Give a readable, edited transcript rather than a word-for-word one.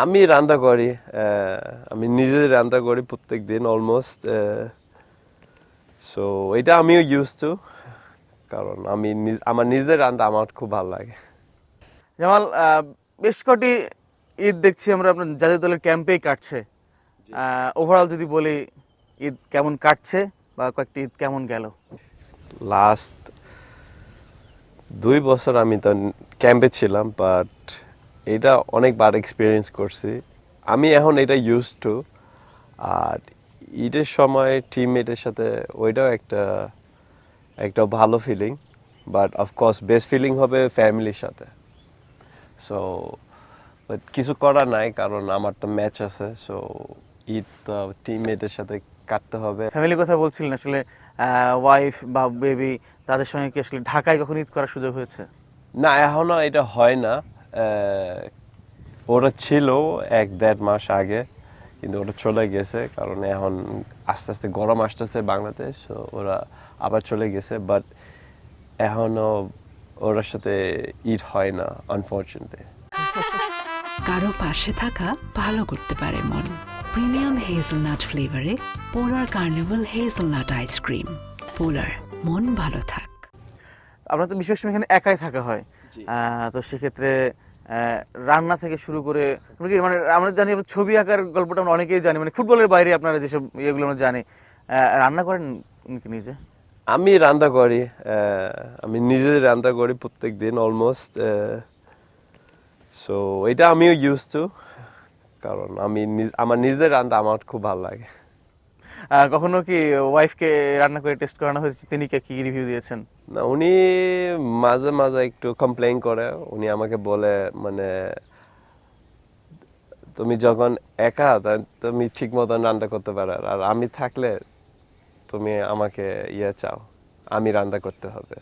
আমি রান্না করি আমি নিজে রান্না করি প্রত্যেকদিন অলমোস্ট সো এটা আমিও ইউজ টু কারণ আমার নিজের রান্না আমার খুব ভালো লাগে। জামাল, বেশ কটি ঈদ দেখছি আমরা আপনার জাতীয় দলের ক্যাম্পেই কাটছে। ওভারঅল যদি বলি, ঈদ কেমন কাটছে বা কয়েকটি ঈদ কেমন গেল? লাস্ট 2 বছর আমি তো ক্যাম্পে ছিলাম, বাট এটা অনেকবার এক্সপিরিয়েন্স করছি। আমি এখন এটা ইউজ টু। আর ঈদের সময় টিমমেটের সাথে ওইটাও একটা একটা ভালো feeling, but of course best feeling হবে ফ্যামিলির সাথে। সো বাট কিছু করার নাই, কারণ আমার তো ম্যাচ আছে। সো ঈদ তো টিমমেটের সাথে কাটতে হবে। ফ্যামিলির কথা বলছিলেন, আসলে ওয়াইফ বা বেবি তাদের সঙ্গে কি আসলে ঢাকায় কখন ঈদ করার সুযোগ হয়েছে? না, এখনো এটা হয় না। ওরা ছিল 1-1.5 মাস আগে, কিন্তু ওটা চলে গেছে কারণ এখন আস্তে আস্তে গরম আসতেছে বাংলাদেশ, so ওরা আবার চলে গেছে। বাট এখনো ওর সাথে ঈদ হয় না, আনফর্চুনেটলি। কারো পাশে থাকা ভালো করতে পারে মন। প্রিমিয়াম হেজেলনাট ফ্লেভারে পোলার কার্নিভাল হেজেলনাট আইসক্রিম। পোলার, মন ভালো থাক। আপনার তো বিশেষ সময় এখানে একাই থাকা হয়, তো সেক্ষেত্রে রান্না থেকে শুরু করে আমরা কি মানে আমরা জানি আপনার ছবি আঁকার গল্পটা আমরা অনেকেই জানি, মানে ফুটবলের বাইরে আপনারা যেসব ইয়েগুলো আমরা জানি, রান্না করেন নাকি নিজে? আমি রান্না করি, আমি নিজে রান্না করি প্রত্যেক দিন অলমোস্ট। সো এটা আমিও ইউজ টু, কারণ আমার নিজের রান্না আমার খুব ভালো লাগে। কখনো কি ওয়াইফকে রান্না করে টেস্ট করানো হয়েছে, তিনি কি রিভিউ দিয়েছেন? না, উনি মাঝে মাঝে একটু কমপ্লেইন করে। উনি আমাকে বলে, মানে তুমি যখন একা তুমি ঠিক মতন রান্না করতে পারো, আর আমি থাকলে তুমি আমাকে চাও, আমি রান্না করতে হবে।